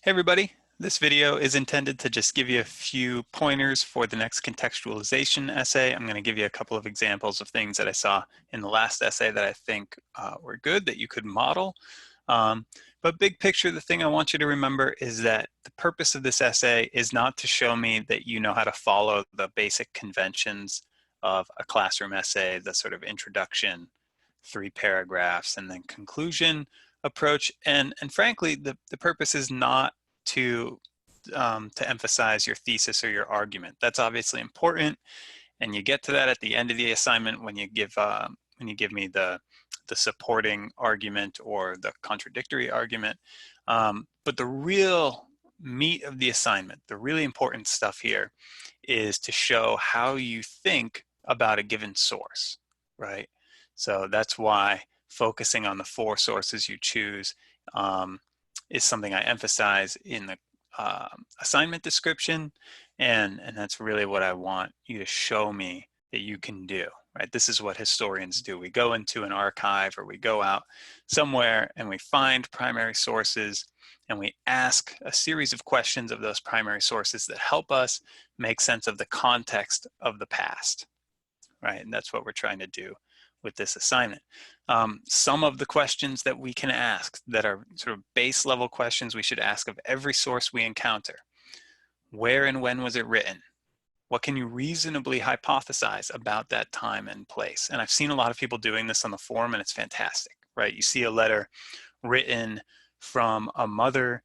Hey everybody, this video is intended to just give you a few pointers for the next contextualization essay. I'm going to give you a couple of examples of things that I saw in the last essay that I think were good that you could model. But big picture, the thing I want you to remember is that the purpose of this essay is not to show me that you know how to follow the basic conventions of a classroom essay, the sort of introduction, 3 paragraphs, and then conclusion approach. And frankly, the purpose is not to emphasize your thesis or your argument. That's obviously important, and you get to that at the end of the assignment when you give me the supporting argument or the contradictory argument. But the real meat of the assignment, the really important stuff here, is to show how you think about a given source, right? So that's why focusing on the 4 sources you choose is something I emphasize in the assignment description, and that's really what I want you to show me that you can do, right? This is what historians do. We go into an archive or we go out somewhere and we find primary sources and we ask a series of questions of those primary sources that help us make sense of the context of the past, right? And that's what we're trying to do with this assignment. Some of the questions that we can ask that are sort of base level questions we should ask of every source we encounter. Where and when was it written? What can you reasonably hypothesize about that time and place? And I've seen a lot of people doing this on the forum, and it's fantastic, right? You see a letter written from a mother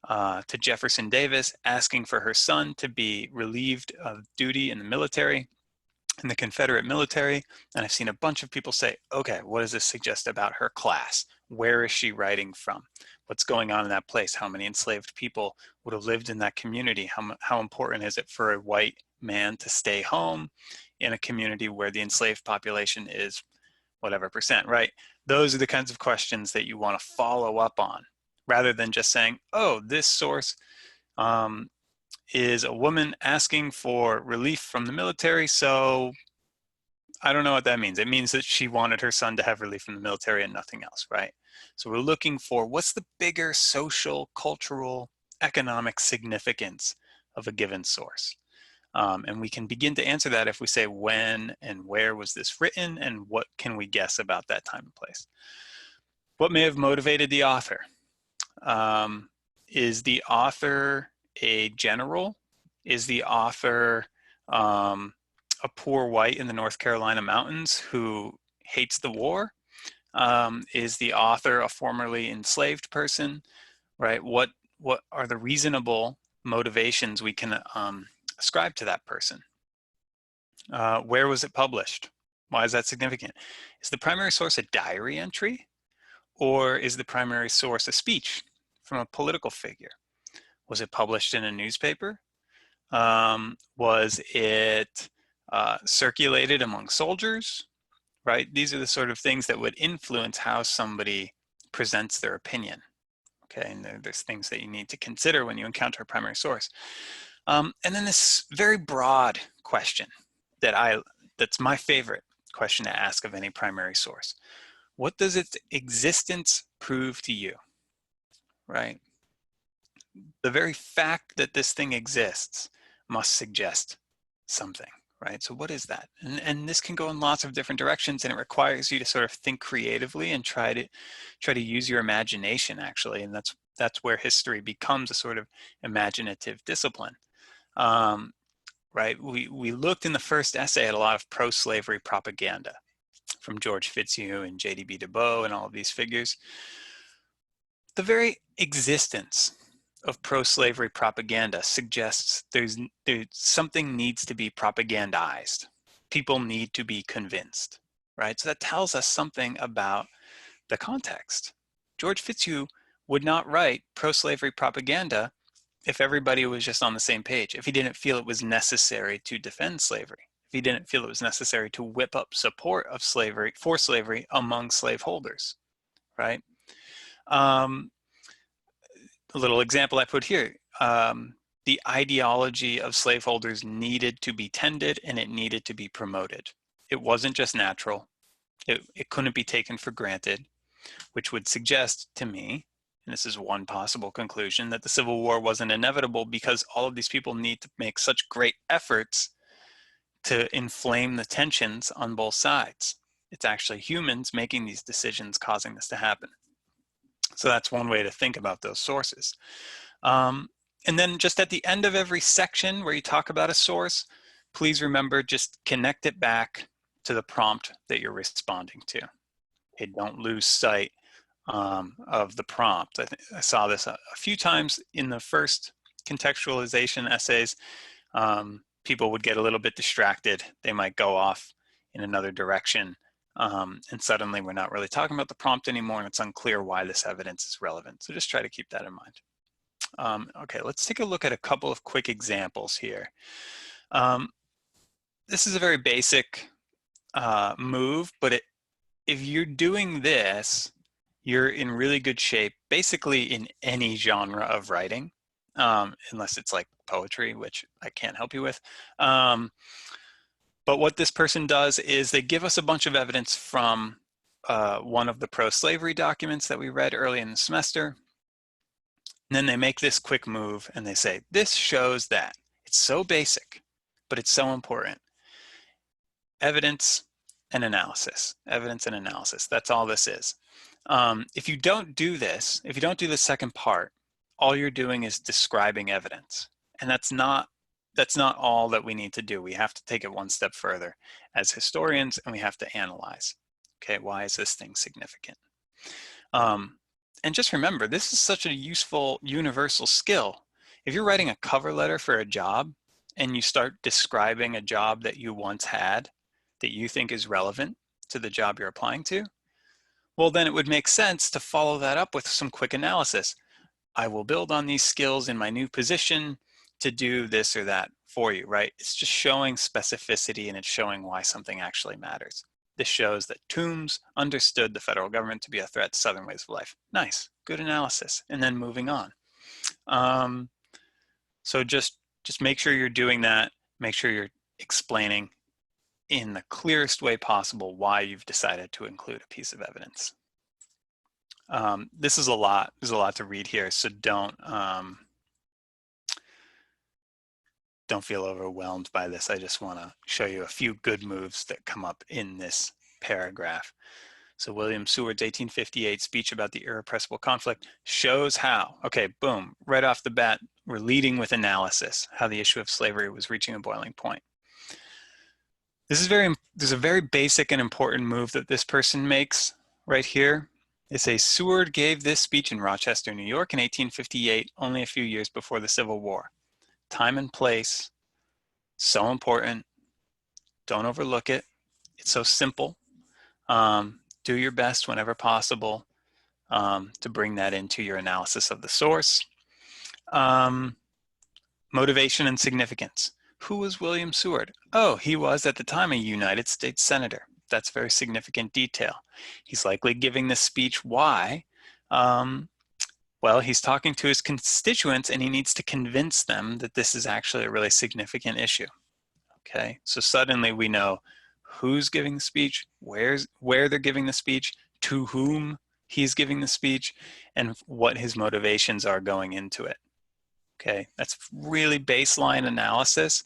to Jefferson Davis asking for her son to be relieved of duty in the military, in the Confederate military, and I've seen a bunch of people say, okay, what does this suggest about her class? Where is she writing from? What's going on in that place? How many enslaved people would have lived in that community? How important is it for a white man to stay home in a community where the enslaved population is whatever percent, right? Those are the kinds of questions that you want to follow up on, rather than just saying, oh, this source is a woman asking for relief from the military, so I don't know what that means. It means that she wanted her son to have relief from the military and nothing else, right? So we're looking for what's the bigger social, cultural, economic significance of a given source. And we can begin to answer that if we say when and where was this written and what can we guess about that time and place. What may have motivated the author? Is the author a general? Is the author a poor white in the North Carolina mountains who hates the war? Is the author a formerly enslaved person, right? What are the reasonable motivations we can ascribe to that person? Where was it published? Why is that significant? Is the primary source a diary entry, or is the primary source a speech from a political figure? Was it published in a newspaper? Was it circulated among soldiers, right? These are the sort of things that would influence how somebody presents their opinion, okay? And there's things that you need to consider when you encounter a primary source. And then this very broad question that's my favorite question to ask of any primary source. What does its existence prove to you, right? The very fact that this thing exists must suggest something, right? So what is that? And this can go in lots of different directions, and it requires you to sort of think creatively and try to use your imagination, actually. And that's where history becomes a sort of imaginative discipline. Right? We looked in the first essay at a lot of pro-slavery propaganda from George Fitzhugh and J.D.B. Du Bois and all of these figures. The very existence of pro-slavery propaganda suggests there's something needs to be propagandized. People need to be convinced, right? So that tells us something about the context. George Fitzhugh would not write pro-slavery propaganda if everybody was just on the same page, if he didn't feel it was necessary to defend slavery, if he didn't feel it was necessary to whip up support of slavery, for slavery among slaveholders, right? A little example I put here, the ideology of slaveholders needed to be tended and it needed to be promoted. It wasn't just natural. It couldn't be taken for granted, which would suggest to me and this is one possible conclusion, that the Civil War wasn't inevitable because all of these people need to make such great efforts to inflame the tensions on both sides. It's actually humans making these decisions causing this to happen. So that's one way to think about those sources. And then just at the end of every section where you talk about a source, please remember, just connect it back to the prompt that you're responding to. Okay, don't lose sight of the prompt. I saw this a few times in the first contextualization essays. People would get a little bit distracted. They might go off in another direction, and suddenly we're not really talking about the prompt anymore, and it's unclear why this evidence is relevant. So just try to keep that in mind. Okay, let's take a look at a couple of quick examples here. This is a very basic move, but if you're doing this, you're in really good shape, basically in any genre of writing, unless it's like poetry, which I can't help you with. But what this person does is they give us a bunch of evidence from one of the pro-slavery documents that we read early in the semester. And then they make this quick move and they say, this shows that. It's so basic, but it's so important. Evidence and analysis, evidence and analysis. That's all this is. If you don't do this, if you don't do the second part, all you're doing is describing evidence. And that's not all that we need to do. We have to take it one step further as historians, and we have to analyze. Okay, why is this thing significant? And just remember, this is such a useful universal skill. If you're writing a cover letter for a job and you start describing a job that you once had that you think is relevant to the job you're applying to, well, then it would make sense to follow that up with some quick analysis. I will build on these skills in my new position to do this or that for you, right? It's just showing specificity, and it's showing why something actually matters. This shows that Toombs understood the federal government to be a threat to Southern ways of life. Nice, good analysis. And then moving on. So just make sure you're doing that. Make sure you're explaining in the clearest way possible why you've decided to include a piece of evidence. This is a lot. There's a lot to read here, so don't feel overwhelmed by this. I just want to show you a few good moves that come up in this paragraph. So William Seward's 1858 speech about the irrepressible conflict shows how, okay, boom, right off the bat, we're leading with analysis, how the issue of slavery was reaching a boiling point. There's a very basic and important move that this person makes right here. They say Seward gave this speech in Rochester, New York in 1858, only a few years before the Civil War. Time and place, so important. Don't overlook it. It's so simple. Do your best whenever possible to bring that into your analysis of the source. Motivation and significance. Who was William Seward? Oh, he was at the time a United States Senator. That's very significant detail. He's likely giving this speech. Why? Well, he's talking to his constituents and he needs to convince them that this is actually a really significant issue. Okay, so suddenly we know who's giving the speech, where they're giving the speech, to whom he's giving the speech, and what his motivations are going into it. Okay, that's really baseline analysis,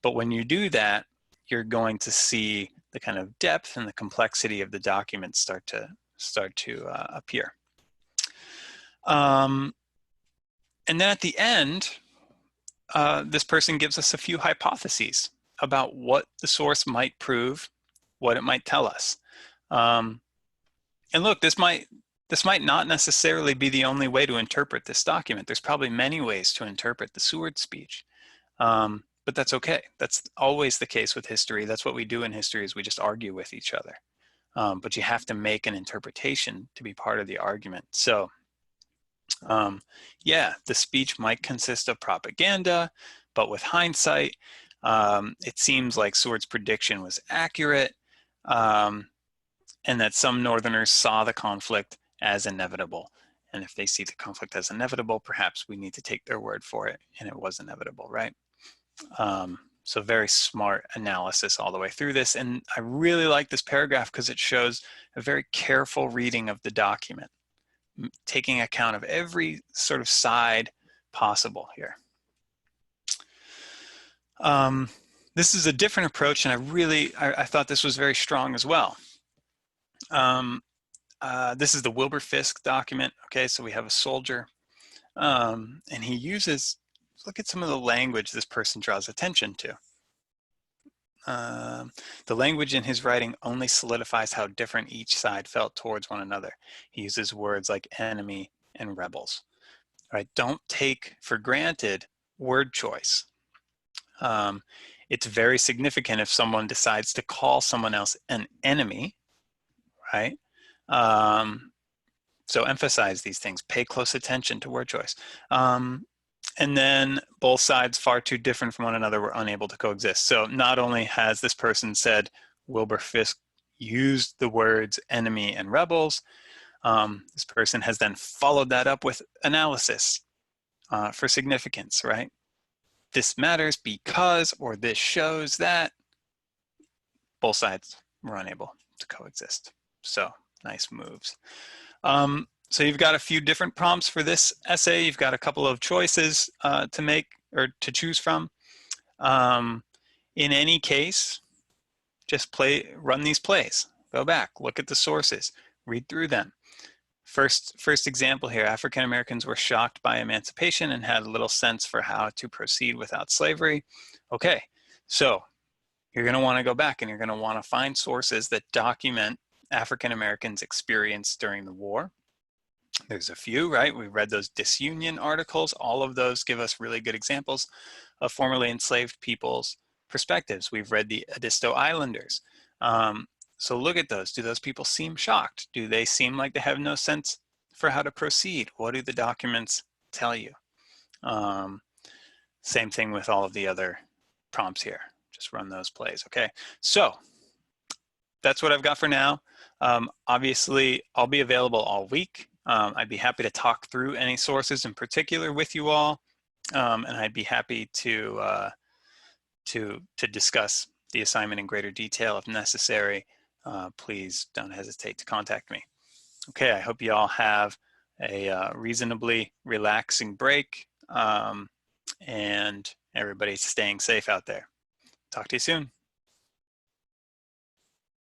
but when you do that, you're going to see the kind of depth and the complexity of the document start to appear. And then at the end, this person gives us a few hypotheses about what the source might prove, what it might tell us. And look, this might not necessarily be the only way to interpret this document. There's probably many ways to interpret the Seward speech, but that's okay. That's always the case with history. That's what we do in history, is we just argue with each other. But you have to make an interpretation to be part of the argument. So yeah, the speech might consist of propaganda, but with hindsight, it seems like Seward's prediction was accurate, and that some Northerners saw the conflict as inevitable. And if they see the conflict as inevitable, perhaps we need to take their word for it, and it was inevitable, right? So very smart analysis all the way through this. And I really like this paragraph because it shows a very careful reading of the document. taking account of every sort of side possible here. This is a different approach, and I thought this was very strong as well. This is the Wilbur-Fisk document. Okay, so we have a soldier, and he uses, look at some of the language this person draws attention to. The language in his writing only solidifies how different each side felt towards one another. He uses words like enemy and rebels. Right? Don't take for granted word choice. It's very significant if someone decides to call someone else an enemy, right? So emphasize these things, pay close attention to word choice. And then both sides far too different from one another were unable to coexist. So not only has this person said Wilbur Fisk used the words enemy and rebels, this person has then followed that up with analysis for significance, right? This matters because, or this shows that. Both sides were unable to coexist. So nice moves. So you've got a few different prompts for this essay. You've got a couple of choices to make or to choose from. In any case, just run these plays. Go back, look at the sources, read through them. First example here, African Americans were shocked by emancipation and had little sense for how to proceed without slavery. Okay, so you're going to want to go back and you're going to want to find sources that document African Americans' experience during the war. There's a few, right? We read those disunion articles. All of those give us really good examples of formerly enslaved people's perspectives. We've read the Edisto Islanders. So look at those. Do those people seem shocked? Do they seem like they have no sense for how to proceed? What do the documents tell you? Same thing with all of the other prompts here. Just run those plays, okay? So that's what I've got for now. Obviously, I'll be available all week. I'd be happy to talk through any sources in particular with you all, and I'd be happy to discuss the assignment in greater detail if necessary. Please don't hesitate to contact me. Okay, I hope you all have a reasonably relaxing break, and everybody's staying safe out there. Talk to you soon.